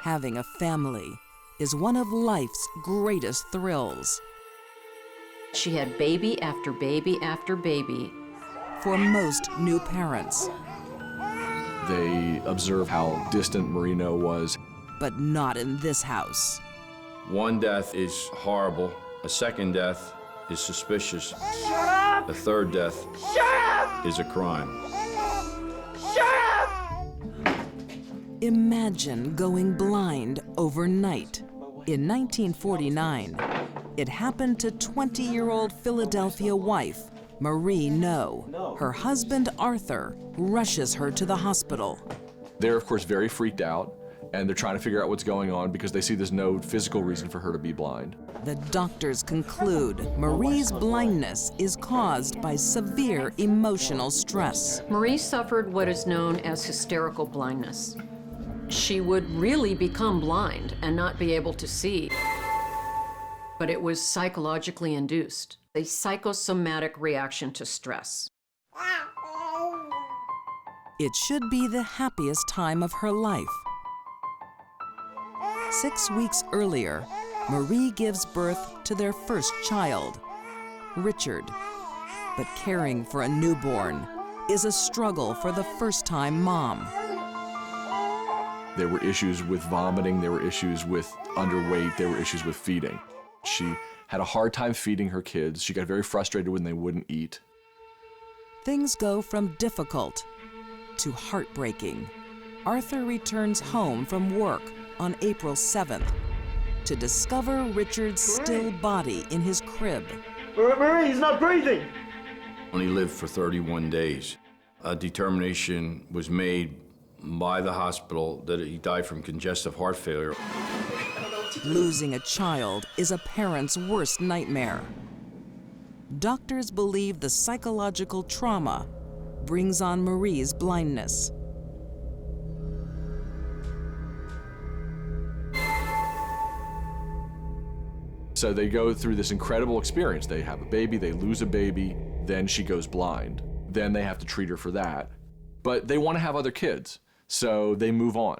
Having a family is one of life's greatest thrills. She had baby after baby after baby. For most new parents. They observe how distant Marino was. But not in this house. One death is horrible. A second death is suspicious. Shut up! A third death is a crime. Shut up! Imagine going blind overnight. In 1949, it happened to 20-year-old Philadelphia wife, Marie No. Her husband, Arthur, rushes her to the hospital. They're, of course, very freaked out, and they're trying to figure out what's going on because they see there's no physical reason for her to be blind. The doctors conclude Marie's blindness is caused by severe emotional stress. Marie suffered what is known as hysterical blindness. She would really become blind and not be able to see. But it was psychologically induced, a psychosomatic reaction to stress. It should be the happiest time of her life. 6 weeks earlier, Marie gives birth to their first child, Richard. But caring for a newborn is a struggle for the first-time mom. There were issues with vomiting, there were issues with underweight, there were issues with feeding. She had a hard time feeding her kids. She got very frustrated when they wouldn't eat. Things go from difficult to heartbreaking. Arthur returns home from work on April 7th to discover Richard's still body in his crib. Marie, he's not breathing! Only lived for 31 days. A determination was made by the hospital that he died from congestive heart failure. Losing a child is a parent's worst nightmare. Doctors believe the psychological trauma brings on Marie's blindness. So they go through this incredible experience. They have a baby, they lose a baby, then she goes blind. Then they have to treat her for that. But they want to have other kids, so they move on.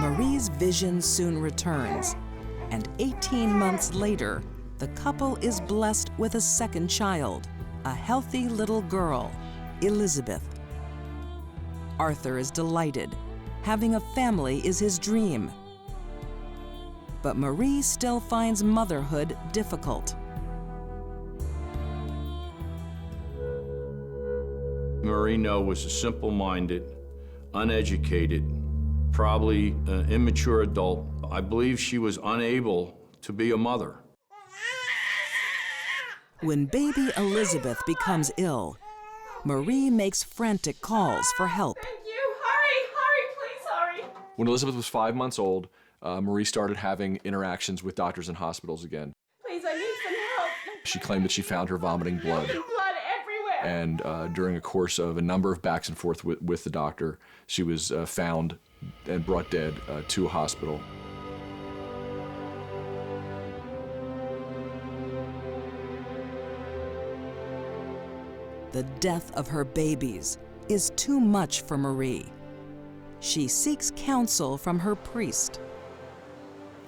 Marie's vision soon returns, and 18 months later, the couple is blessed with a second child, a healthy little girl, Elizabeth. Arthur is delighted. Having a family is his dream. But Marie still finds motherhood difficult. Marino was a simple-minded, uneducated, probably an immature adult. I believe she was unable to be a mother. When baby Elizabeth becomes ill, Marie makes frantic calls for help. Thank you! Hurry! Please hurry! When Elizabeth was 5 months old, Marie started having interactions with doctors and hospitals again. Please, I need some help! She claimed that she found her vomiting blood. Blood everywhere! And during a course of a number of backs and forth with the doctor, she was found and brought dead to a hospital. The death of her babies is too much for Marie. She seeks counsel from her priest.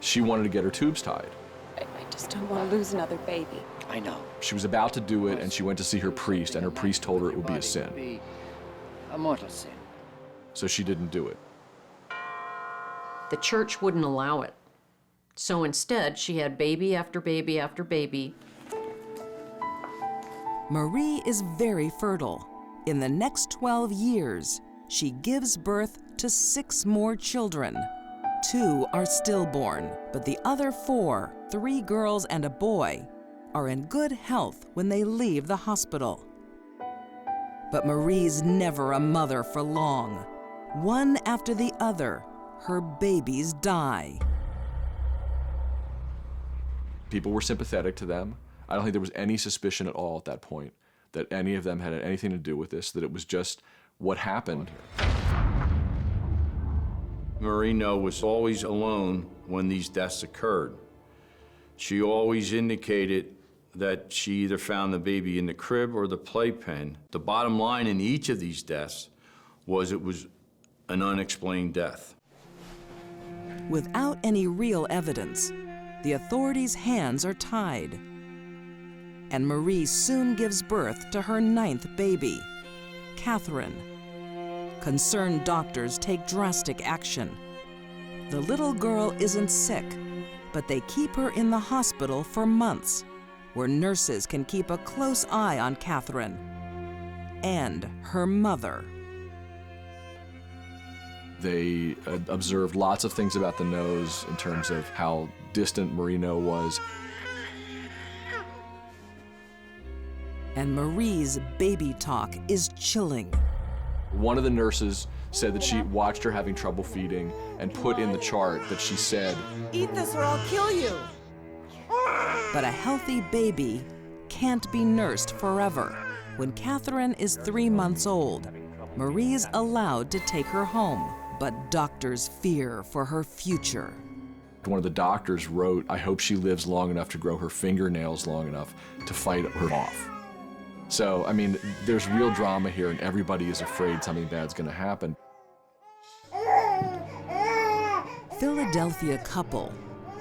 She wanted to get her tubes tied. I just don't want to lose another baby. I know. She was about to do it, and she went to see her priest, and her priest told her it would be a sin. A mortal sin. So she didn't do it. The church wouldn't allow it. So instead, she had baby after baby after baby. Marie is very fertile. In the next 12 years, she gives birth to 6 more children. 2 are stillborn, but the other 4, 3 girls and a boy, are in good health when they leave the hospital. But Marie's never a mother for long. One after the other, her babies die. People were sympathetic to them. I don't think there was any suspicion at all at that point that any of them had anything to do with this, that it was just what happened. Marino was always alone when these deaths occurred. She always indicated that she either found the baby in the crib or the playpen. The bottom line in each of these deaths was it was an unexplained death. Without any real evidence, the authorities' hands are tied. And Marie soon gives birth to her 9th baby, Catherine. Concerned doctors take drastic action. The little girl isn't sick, but they keep her in the hospital for months, where nurses can keep a close eye on Catherine and her mother. They observed lots of things about the nose in terms of how distant Marino was. And Marie's baby talk is chilling. One of the nurses said that she watched her having trouble feeding and put in the chart that she said, "Eat this or I'll kill you." But a healthy baby can't be nursed forever. When Catherine is 3 months old, Marie's allowed to take her home, but doctors fear for her future. One of the doctors wrote, "I hope she lives long enough to grow her fingernails long enough to fight her off." So, I mean, there's real drama here, and everybody is afraid something bad's going to happen. Philadelphia couple,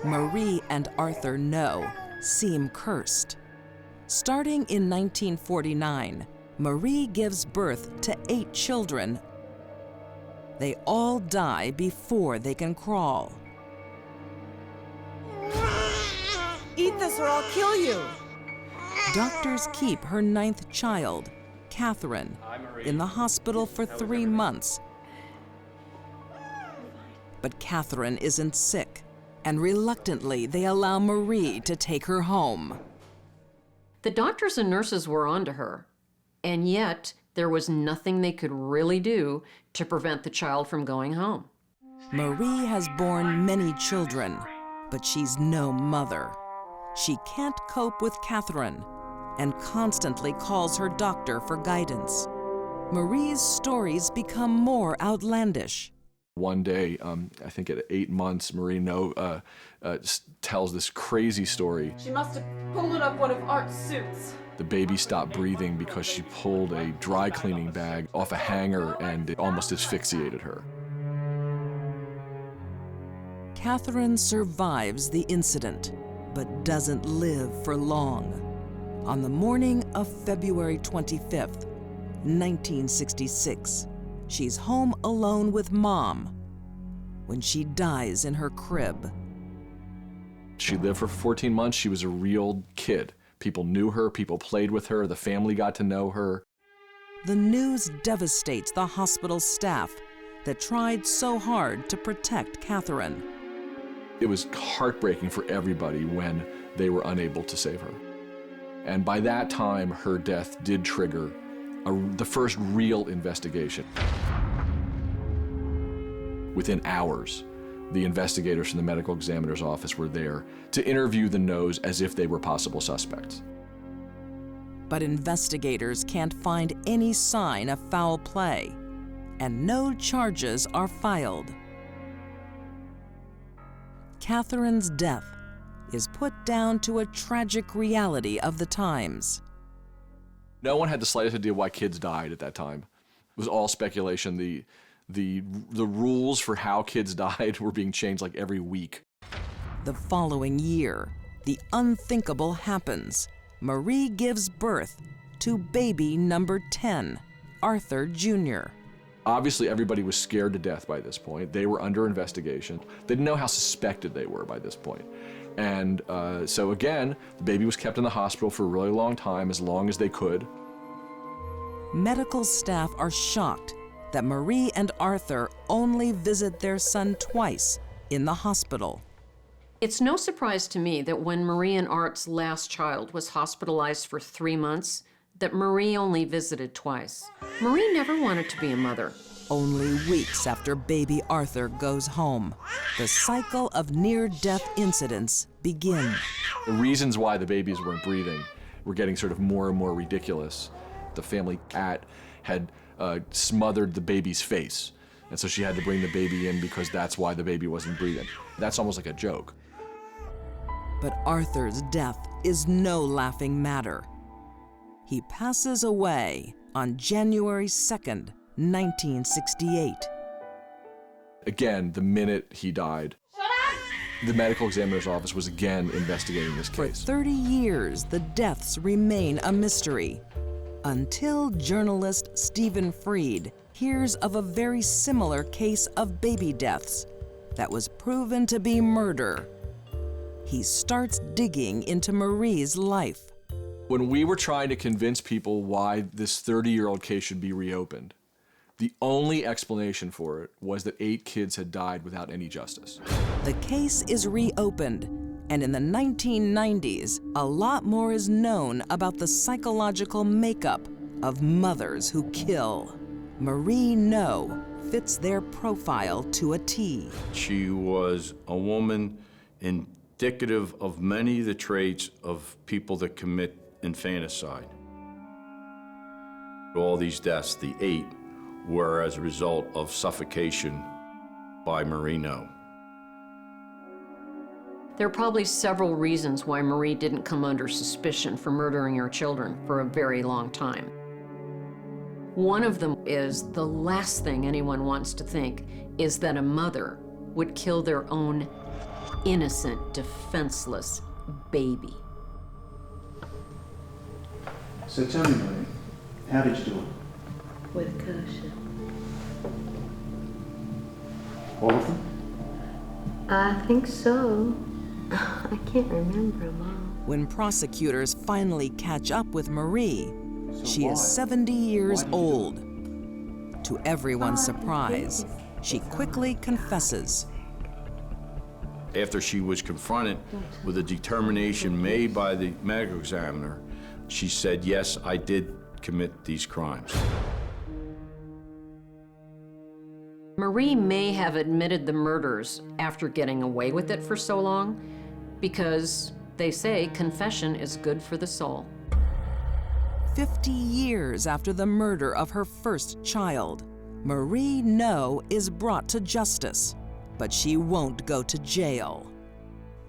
Marie and Arthur No, seem cursed. Starting in 1949, Marie gives birth to 8 children. They all die before they can crawl. "Eat this or I'll kill you." Doctors keep her 9th child, Catherine, in the hospital for 3 months. But Catherine isn't sick, and reluctantly they allow Marie to take her home. The doctors and nurses were onto her, and yet there was nothing they could really do to prevent the child from going home. Marie has borne many children, but she's no mother. She can't cope with Catherine and constantly calls her doctor for guidance. Marie's stories become more outlandish. One day, I think at 8 months, Marino tells this crazy story. She must have pulled up one of Art's suits. The baby stopped breathing because she pulled a dry cleaning bag off a hanger and it almost asphyxiated her. Catherine survives the incident, but doesn't live for long. On the morning of February 25th, 1966, she's home alone with Mom when she dies in her crib. She lived for 14 months. She was a real kid. People knew her, people played with her, the family got to know her. The news devastates the hospital staff that tried so hard to protect Catherine. It was heartbreaking for everybody when they were unable to save her. And by that time, her death did trigger the first real investigation. Within hours, the investigators from the medical examiner's office were there to interview the Noes as if they were possible suspects. But investigators can't find any sign of foul play, and no charges are filed. Catherine's death is put down to a tragic reality of the times. No one had the slightest idea why kids died at that time. It was all speculation. The rules for how kids died were being changed like every week. The following year, the unthinkable happens. Marie gives birth to baby number 10, Arthur Jr. Obviously, everybody was scared to death by this point. They were under investigation. They didn't know how suspected they were by this point. And so again, the baby was kept in the hospital for a really long time, as long as they could. Medical staff are shocked that Marie and Arthur only visit their son twice in the hospital. It's no surprise to me that when Marie and Art's last child was hospitalized for 3 months, that Marie only visited twice. Marie never wanted to be a mother. Only weeks after baby Arthur goes home, the cycle of near-death incidents begin. The reasons why the babies weren't breathing were getting sort of more and more ridiculous. The family cat had smothered the baby's face, and so she had to bring the baby in because that's why the baby wasn't breathing. That's almost like a joke. But Arthur's death is no laughing matter. He passes away on January 2nd, 1968. Again, the minute he died, the medical examiner's office was again investigating this For case. 30 years, the deaths remain a mystery, until journalist Stephen Freed hears of a very similar case of baby deaths that was proven to be murder. He starts digging into Marie's life. When we were trying to convince people why this 30-year-old case should be reopened, the only explanation for it was that 8 kids had died without any justice. The case is reopened, and in the 1990s, a lot more is known about the psychological makeup of mothers who kill. Marie No fits their profile to a T. She was a woman indicative of many of the traits of people that commit infanticide. All these deaths, the 8, were as a result of suffocation by Marie No. There are probably several reasons why Marie didn't come under suspicion for murdering her children for a very long time. One of them is the last thing anyone wants to think is that a mother would kill their own innocent, defenseless baby. So tell me, Marie, how did you do it? With kosher. All of them? I think so. I can't remember them all. When prosecutors finally catch up with Marie, she is 70 years old. To everyone's surprise, she quickly confesses. After she was confronted with a determination made by the medical examiner, she said, yes, I did commit these crimes. Marie may have admitted the murders after getting away with it for so long because they say confession is good for the soul. 50 years after the murder of her first child, Marie No is brought to justice, but she won't go to jail.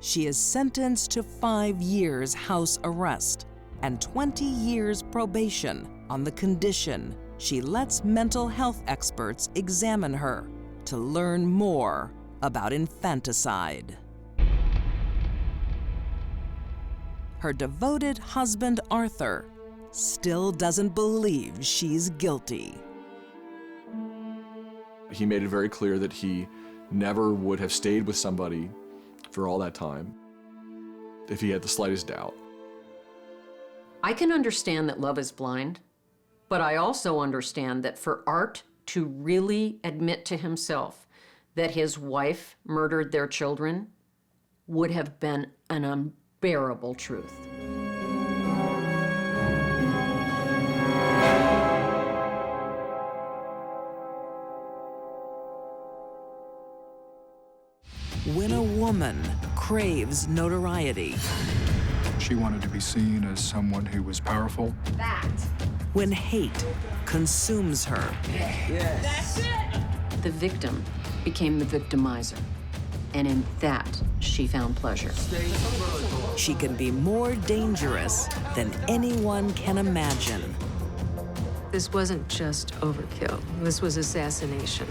She is sentenced to 5 years house arrest and 20 years probation on the condition she lets mental health experts examine her to learn more about infanticide. Her devoted husband, Arthur, still doesn't believe she's guilty. He made it very clear that he never would have stayed with somebody for all that time if he had the slightest doubt. I can understand that love is blind, but I also understand that for Art to really admit to himself that his wife murdered their children would have been an unbearable truth. When a woman craves notoriety, she wanted to be seen as someone who was powerful. when hate consumes her, The victim became the victimizer, and in that, she found pleasure. she can be more dangerous than anyone can imagine. This wasn't just overkill. This was assassination.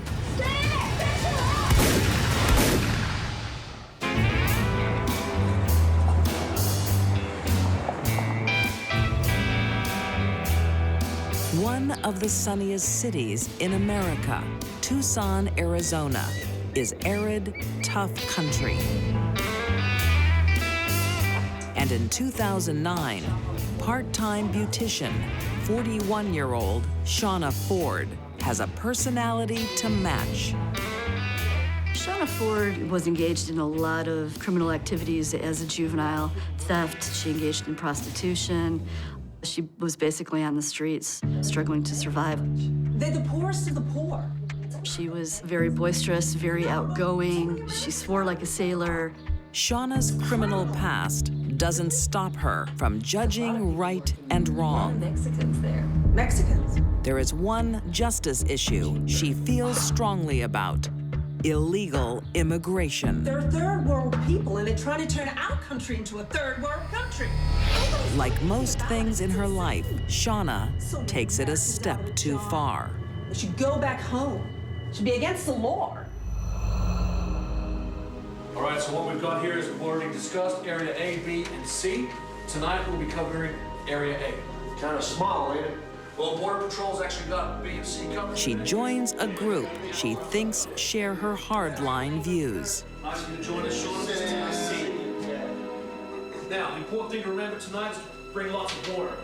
One of the sunniest cities in America, Tucson, Arizona, is arid, tough country. And in 2009, part-time beautician, 41-year-old Shauna Ford has a personality to match. Shauna Ford was engaged in a lot of criminal activities as a juvenile. Theft, she engaged in prostitution. She was basically on the streets, struggling to survive. They're the poorest of the poor. She was very boisterous, very outgoing. She swore like a sailor. Shauna's criminal past doesn't stop her from judging right and wrong. Mexicans there. Mexicans. There is one justice issue she feels strongly about: illegal immigration. They're third world people, and they're trying to turn our country into a third world country. Like most things in her life, Shauna takes it a step too far. They should go back home. It should be against the law. All right, so what we've got here is we've already discussed Area A, B, and C. Tonight we'll be covering Area A. Kind of small, ain't it? Well, Border Patrol's actually got B and C covered. She joins a group she thinks share her hardline views. Nice of you to join us, Sean. Now, the important thing to remember tonight is to bring lots of water.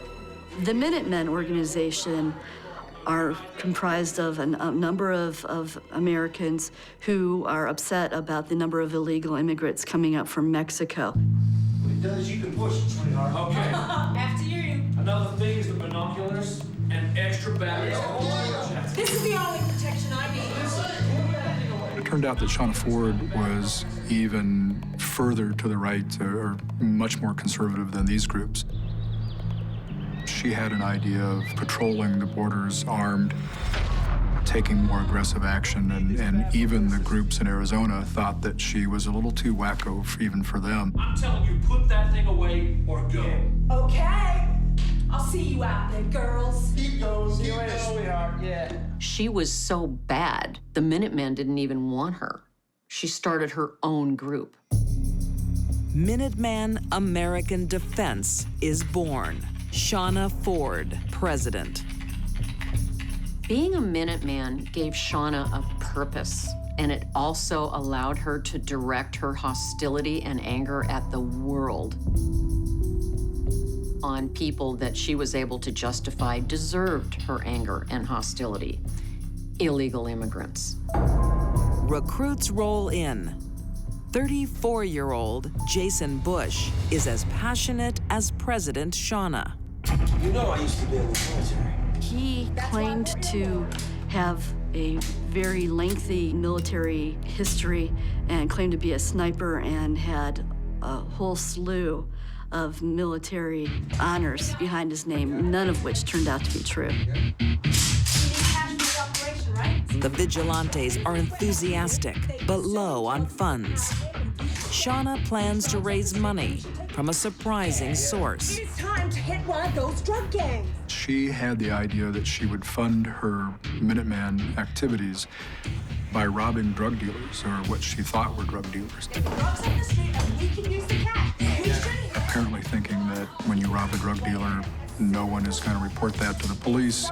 The Minutemen organization are comprised of a number of Americans who are upset about the number of illegal immigrants coming up from Mexico. What it does, you can push it, sweetheart. Okay. After you. Another thing is the binoculars and extra batteries. This is the only protection I need. It turned out that Shauna Ford was even further to the right, or much more conservative than these groups. She had an idea of patrolling the borders armed, taking more aggressive action, and even the groups in Arizona thought that she was a little too wacko even for them. I'm telling you, put that thing away or go. Okay. I'll see you out there, girls. Keep going, sweetheart, yeah. She was so bad, the Minutemen didn't even want her. She started her own group. Minuteman American Defense is born. Shauna Ford, president. Being a Minuteman gave Shauna a purpose, and it also allowed her to direct her hostility and anger at the world on people that she was able to justify deserved her anger and hostility. Illegal immigrants. Recruits roll in. 34-year-old Jason Bush is as passionate as President Shauna. You know I used to be in the military. He claimed to have a very lengthy military history and claimed to be a sniper and had a whole slew of military honors behind his name, none of which turned out to be true. The vigilantes are enthusiastic, but low on funds. Shauna plans to raise money from a surprising source. It's time to hit one of those drug gangs. She had the idea that she would fund her Minuteman activities by robbing drug dealers, or what she thought were drug dealers. Drugs on the street and we can use the cash. Apparently thinking that when you rob a drug dealer, no one is going to report that to the police.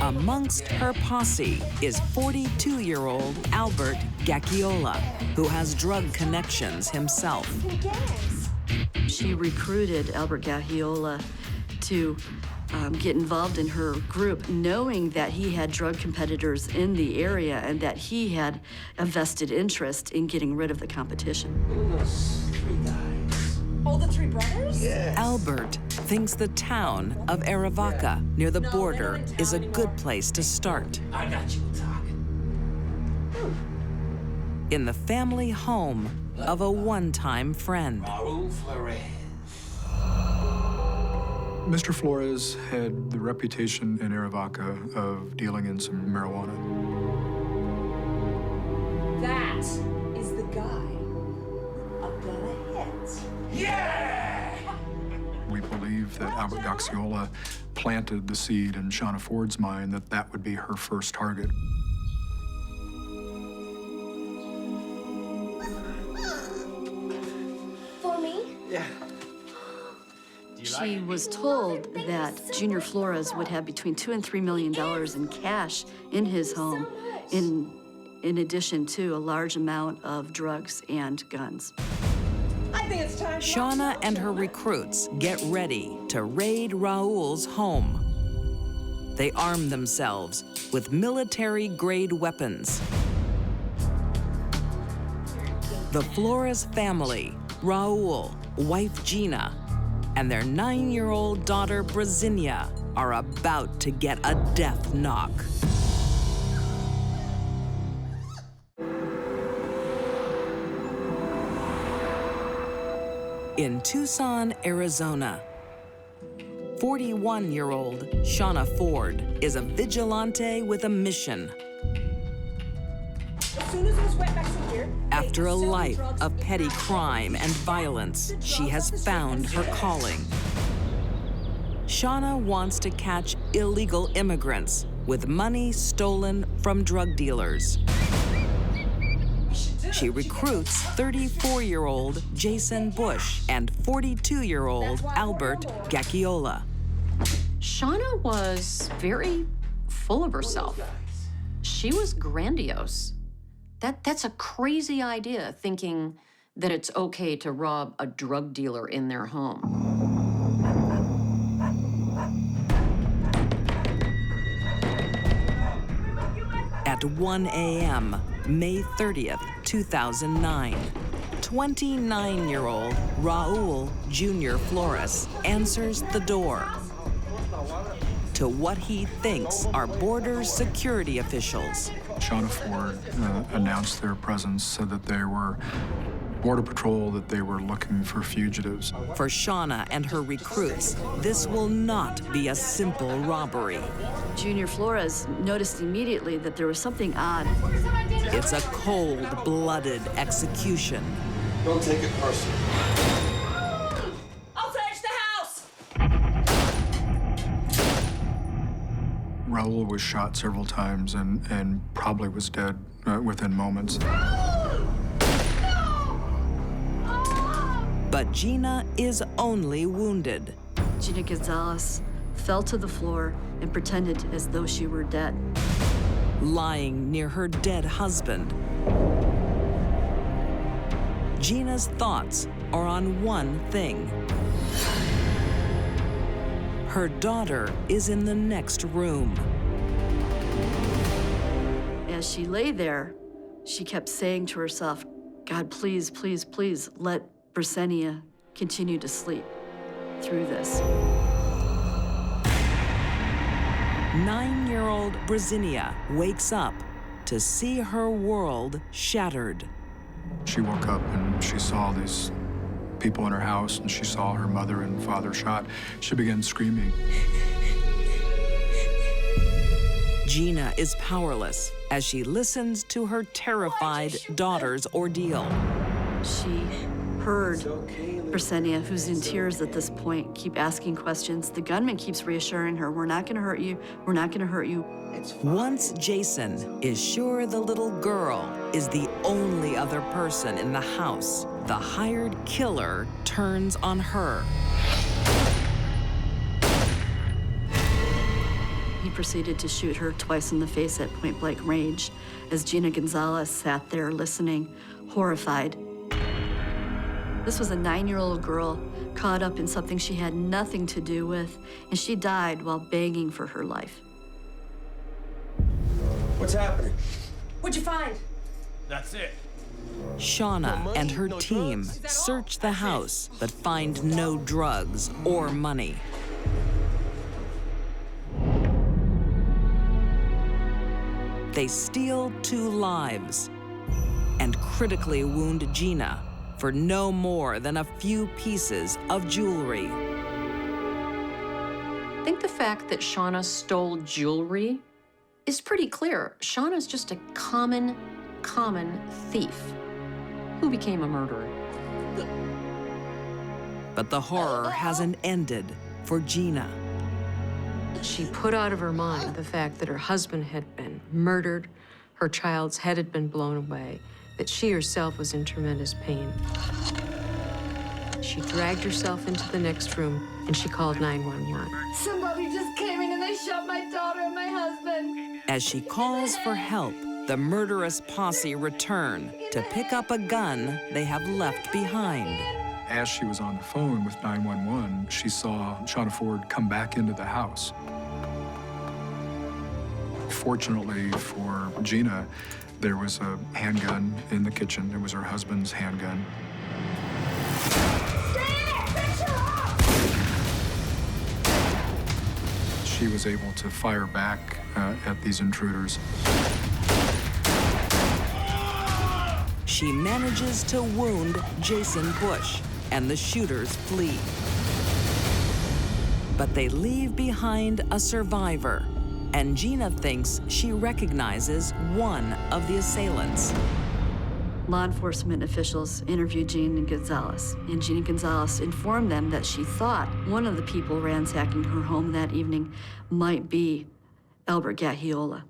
Amongst her posse is 42-year-old Albert Gacciola, who has drug connections himself. She recruited Albert Gacciola to get involved in her group, knowing that he had drug competitors in the area and that he had a vested interest in getting rid of the competition. All the three brothers? Yes. Albert thinks the town of Arivaca, near the border, is a good place to start. I got you talking. In the family home of a one-time friend. Raul Flores. Mr. Flores had the reputation in Arivaca of dealing in some marijuana. That is the guy I'm gonna hit. Yeah! We believe that Albert Gacciola planted the seed in Shauna Ford's mind that that would be her first target. For me? Yeah. She was told that Junior Flores would have between $2 and $3 million in cash in his home, in addition to a large amount of drugs and guns. I think it's time. Shauna and her recruits get ready to raid Raul's home. They arm themselves with military-grade weapons. The Flores family, Raul, wife Gina, and their 9-year-old daughter Brazinia are about to get a death knock. In Tucson, Arizona, 41-year-old Shauna Ford is a vigilante with a mission. As soon soon as those wetbacks are here, After a life of petty crime and violence, she has found her calling. Shauna wants to catch illegal immigrants with money stolen from drug dealers. She recruits 34-year-old Jason Bush and 42-year-old Albert Gacciola. Shauna was very full of herself. She was grandiose. That's a crazy idea, thinking that it's okay to rob a drug dealer in their home. At 1 a.m., May 30th, 2009, 29-year-old Raul Jr. Flores answers the door to what he thinks are border security officials. Shauna Ford announced their presence, said that they were Border Patrol, that they were looking for fugitives. For Shauna and her recruits, this will not be a simple robbery. Junior Flores noticed immediately that there was something odd. It's a cold-blooded execution. Don't take it personally. I'll finish the house! Raul was shot several times and probably was dead within moments. But Gina is only wounded. Gina Gonzalez fell to the floor and pretended as though she were dead. Lying near her dead husband. Gina's thoughts are on one thing. Her daughter is in the next room. As she lay there, she kept saying to herself, God, please, please, please let Brisenia continue to sleep through this. 9-year-old Brisenia wakes up to see her world shattered. She woke up and she saw these people in her house, and she saw her mother and father shot. She began screaming. Gina is powerless as she listens to her terrified daughter's ordeal. She heard Brisenia, who's in tears at this point, keep asking questions. The gunman keeps reassuring her, we're not gonna hurt you, we're not gonna hurt you. Once Jason is sure the little girl is the only other person in the house, the hired killer turns on her. He proceeded to shoot her twice in the face at point-blank range as Gina Gonzalez sat there listening, horrified. This was a 9-year-old girl caught up in something she had nothing to do with, and she died while begging for her life. What's happening? What'd you find? That's it. Shauna and her team search the house but find no drugs or money. They steal 2 lives and critically wound Gina for no more than a few pieces of jewelry. I think the fact that Shauna stole jewelry is pretty clear. Shauna's just a common thief who became a murderer. But the horror hasn't ended for Gina. She put out of her mind the fact that her husband had been murdered, her child's head had been blown away, that she herself was in tremendous pain. She dragged herself into the next room and she called 911. Somebody just came in and they shot my daughter and my husband. As she calls for help, the murderous posse return to pick up a gun they have left behind. As she was on the phone with 911, she saw Shauna Ford come back into the house. Fortunately for Gina, there was a handgun in the kitchen. It was her husband's handgun. She was able to fire back at these intruders. She manages to wound Jason Bush, and the shooters flee. But they leave behind a survivor, and Gina thinks she recognizes one of the assailants. Law enforcement officials interviewed Jean Gonzalez, and Jean Gonzalez informed them that she thought one of the people ransacking her home that evening might be Albert Gaggiola.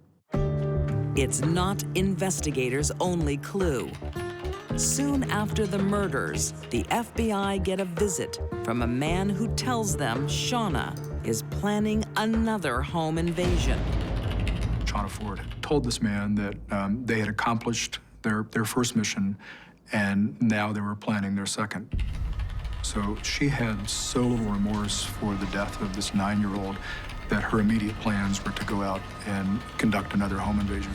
It's not investigators' only clue. Soon after the murders, the FBI get a visit from a man who tells them Shauna is planning another home invasion. Shauna Ford told this man that they had accomplished their first mission, and now they were planning their second. So she had so little remorse for the death of this 9-year-old that her immediate plans were to go out and conduct another home invasion.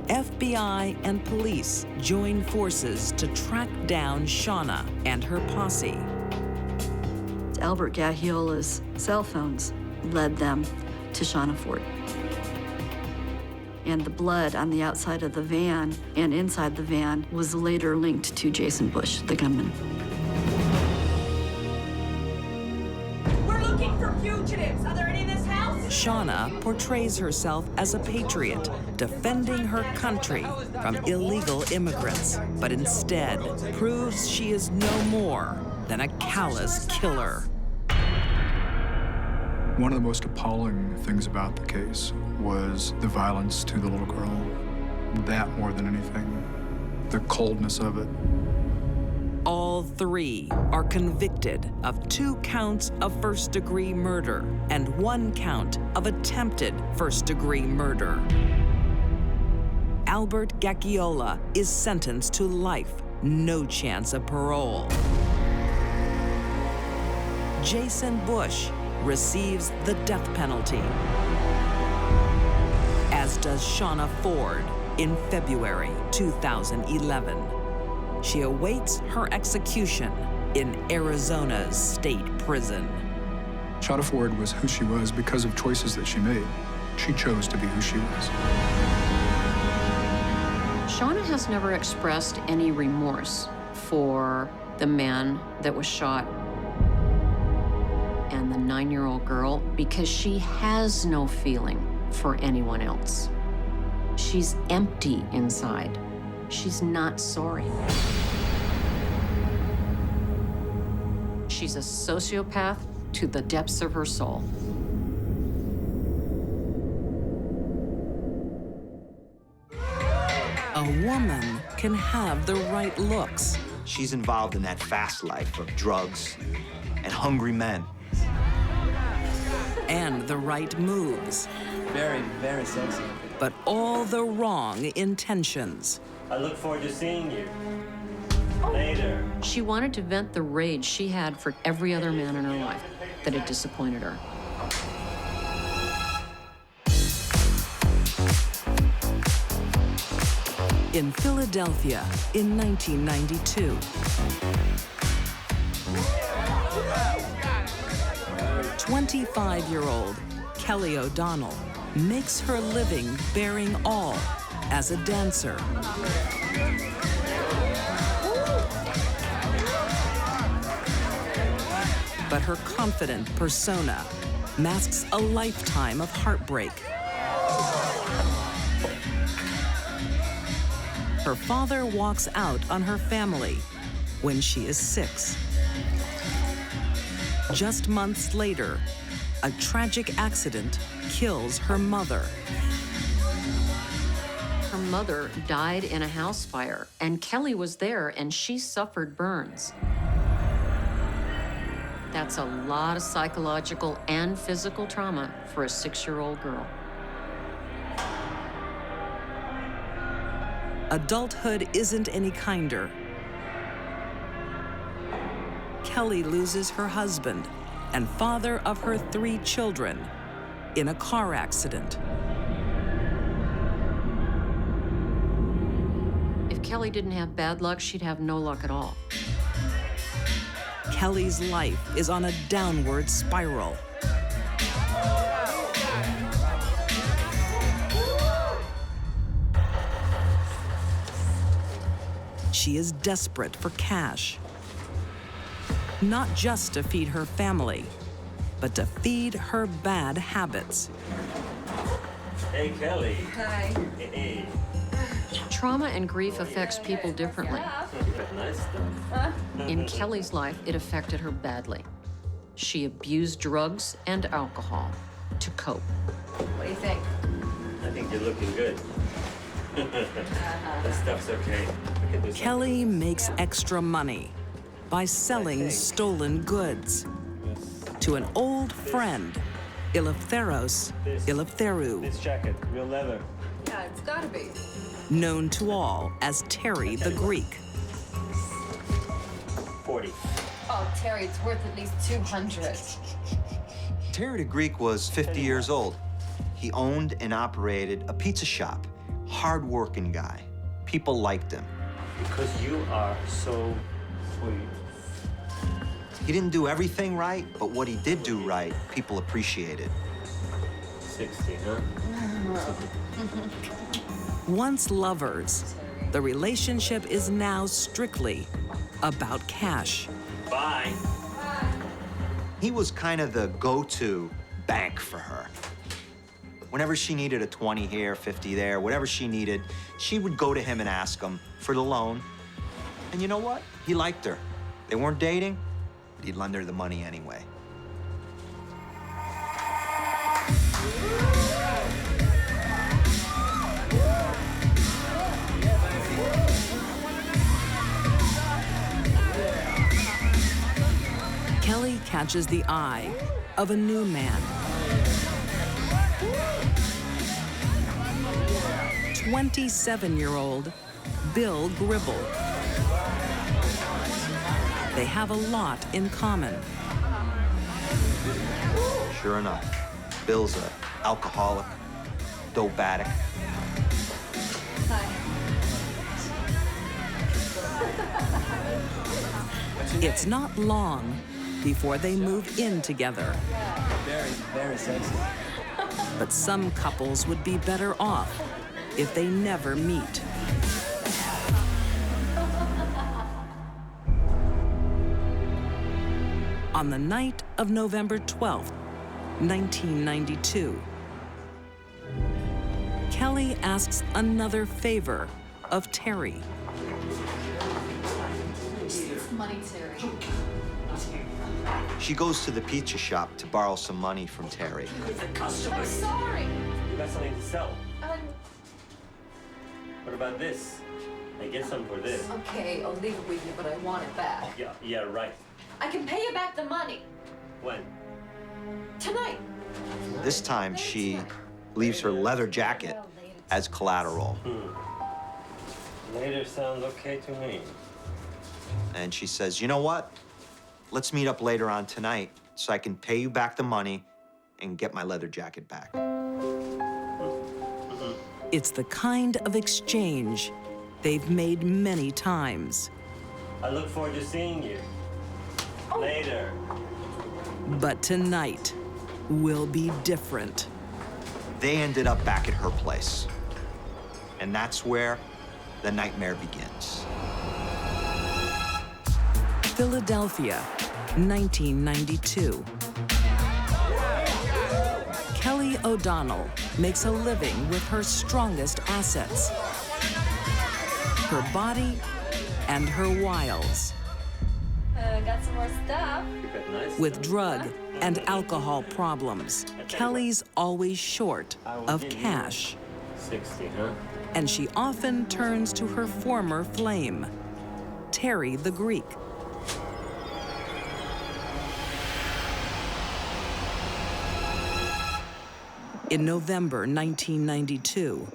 FBI and police join forces to track down Shauna and her posse. Albert Gaggiola's cell phones led them to Shauna Ford. And the blood on the outside of the van and inside the van was later linked to Jason Bush, the gunman. We're looking for fugitives. Are there any in this house? Shauna portrays herself as a patriot, defending her country from illegal immigrants, but instead proves she is no more than a callous killer. One of the most appalling things about the case was the violence to the little girl. That more than anything, the coldness of it. All 3 are convicted of 2 counts of first-degree murder and 1 count of attempted first-degree murder. Albert Gaggiola is sentenced to life, no chance of parole. Jason Bush receives the death penalty, as does Shauna Ford in February 2011. She awaits her execution in Arizona's state prison. Shauna Ford was who she was because of choices that she made. She chose to be who she was. Shauna has never expressed any remorse for the man that was shot and the 9-year-old girl because she has no feeling for anyone else. She's empty inside. She's not sorry. She's a sociopath to the depths of her soul. A woman can have the right looks. She's involved in that fast life of drugs and hungry men. And the right moves. Very, very sexy. But all the wrong intentions. I look forward to seeing you later. She wanted to vent the rage she had for every other man in her life that had disappointed her. In Philadelphia in 1992. 25-year-old Kelly O'Donnell makes her living bearing all as a dancer. But her confident persona masks a lifetime of heartbreak. Her father walks out on her family when she is 6. Just months later, a tragic accident kills her mother. Her mother died in a house fire, and Kelly was there, and she suffered burns. That's a lot of psychological and physical trauma for a 6-year-old girl. Adulthood isn't any kinder. Kelly loses her husband and father of her 3 children in a car accident. If Kelly didn't have bad luck, she'd have no luck at all. Kelly's life is on a downward spiral. She is desperate for cash, not just to feed her family, but to feed her bad habits. Hey, Kelly. Hi. Hey. Trauma and grief affects people differently. Nice stuff. In Kelly's life, it affected her badly. She abused drugs and alcohol to cope. What do you think? I think you're looking good. This stuff's okay. We can do Kelly makes extra money by selling stolen goods to an old friend, Eleftheros Eleftheru, this jacket, real leather. Yeah, it's gotta be. known to all as Terry the Greek. 40. Oh, Terry, it's worth at least 200. Terry the Greek was 50 years old. He owned and operated a pizza shop. Hard-working guy. People liked him. Because you are so sweet. He didn't do everything right, but what he did do right, people appreciated. 60, huh? Once lovers, the relationship is now strictly about cash. Bye. He was kind of the go-to bank for her. Whenever she needed a 20 here, 50 there, whatever she needed, she would go to him and ask him for the loan. And you know what? He liked her. They weren't dating, but he'd lend her the money anyway. Kelly catches the eye of a new man. 27-year-old Bill Gribble. They have a lot in common. Sure enough, Bill's an alcoholic, dope addict. It's not long before they move in together. Very, very sexy. But some couples would be better off if they never meet. On the night of November 12th, 1992, Kelly asks another favor of Terry. Money, Terry. She goes to the pizza shop to borrow some money from Terry. I'm sorry. You got something to sell. What about this? I get some for this. Okay, I'll leave it with you, but I want it back. Yeah, right. I can pay you back the money. When? Tonight. This time, she leaves her leather jacket as collateral. Later sounds okay to me. And she says, you know what? Let's meet up later on tonight so I can pay you back the money and get my leather jacket back. It's the kind of exchange they've made many times. I look forward to seeing you. Later. But tonight will be different. They ended up back at her place. And that's where the nightmare begins. Philadelphia, 1992. Kelly O'Donnell makes a living with her strongest assets, her body and her wiles. Got some more stuff. With drug and alcohol problems, Kelly's always short of cash. 60, huh? And she often turns to her former flame, Terry the Greek. In November 1992,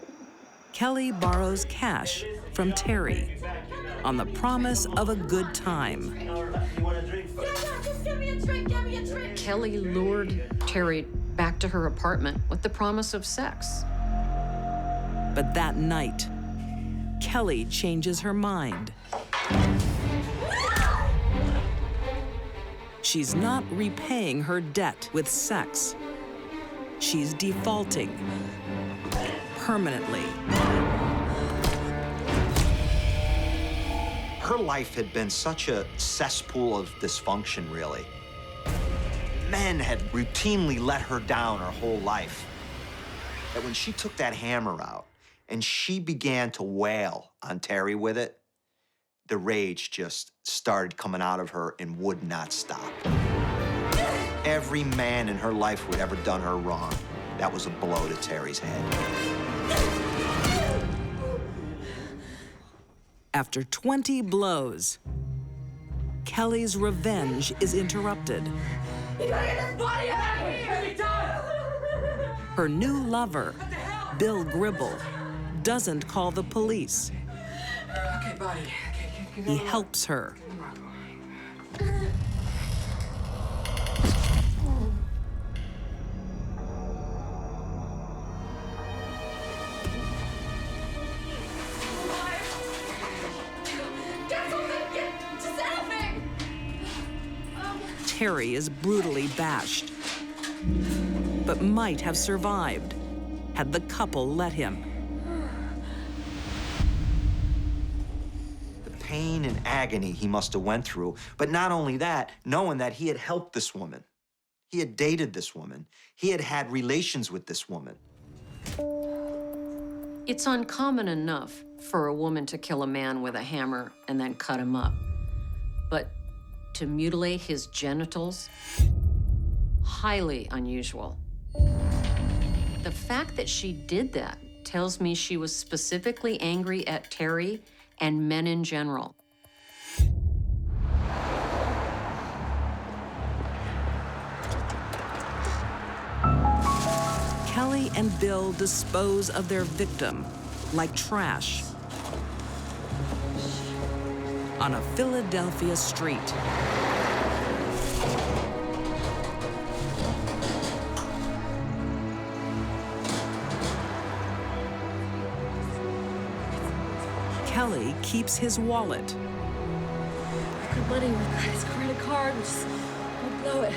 Kelly borrows cash from Terry on the promise of a good time. Just give me a drink, give me a drink. Kelly lured Terry back to her apartment with the promise of sex. But that night, Kelly changes her mind. She's not repaying her debt with sex. She's defaulting permanently. Her life had been such a cesspool of dysfunction, really. men had routinely let her down her whole life. That when she took that hammer out and she began to wail on Terry with it, the rage just started coming out of her and would not stop. Every man in her life who had ever done her wrong, that was a blow to Terry's head. After 20 blows, Kelly's revenge is interrupted. You gotta get this body out of here! Her new lover, Bill Gribble, doesn't call the police. Okay, buddy. Okay, He helps her. Terry is brutally bashed, but might have survived had the couple let him. The pain and agony he must have went through, but not only that, knowing that he had helped this woman. He had dated this woman. He had had relations with this woman. It's uncommon enough for a woman to kill a man with a hammer and then cut him up. But to mutilate his genitals, highly unusual. The fact that she did that tells me she was specifically angry at Terry and men in general. Kelly and Bill dispose of their victim like trash on a Philadelphia street. Kelly keeps his wallet. Good money with his credit card. Just don't blow it.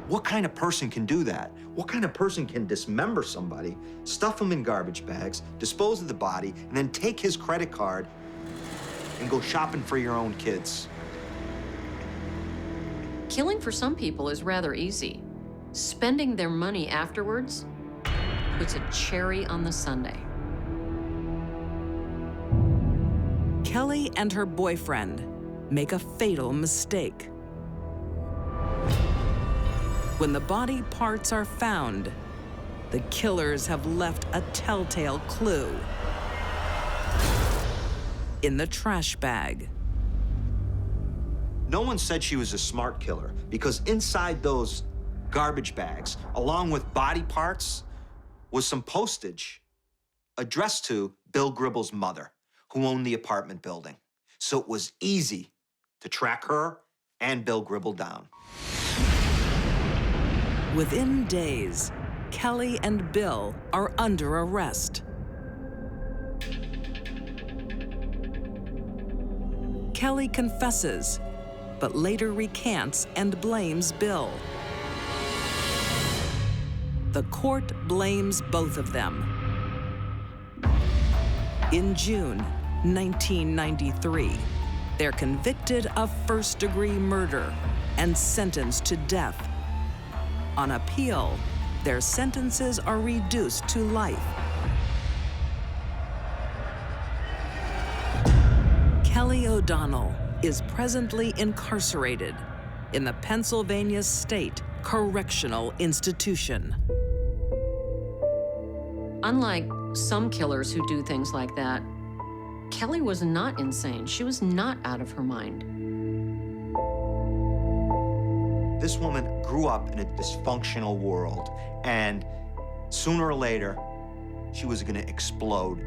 What kind of person can do that? What kind of person can dismember somebody, stuff them in garbage bags, dispose of the body, and then take his credit card and go shopping for your own kids? Killing for some people is rather easy. Spending their money afterwards puts a cherry on the sundae. Kelly and her boyfriend make a fatal mistake. When the body parts are found, the killers have left a telltale clue in the trash bag. No one said she was a smart killer because inside those garbage bags, along with body parts, was some postage addressed to Bill Gribble's mother, who owned the apartment building. So it was easy to track her and Bill Gribble down. Within days, Kelly and Bill are under arrest. Kelly confesses, but later recants and blames Bill. The court blames both of them. In June 1993, they're convicted of first-degree murder and sentenced to death. On appeal, their sentences are reduced to life. Kelly O'Donnell is presently incarcerated in the Pennsylvania State Correctional Institution. Unlike some killers who do things like that, Kelly was not insane. She was not out of her mind. This woman grew up in a dysfunctional world, and sooner or later, she was gonna explode.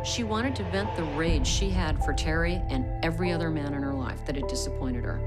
She wanted to vent the rage she had for Terry and every other man in her life that had disappointed her.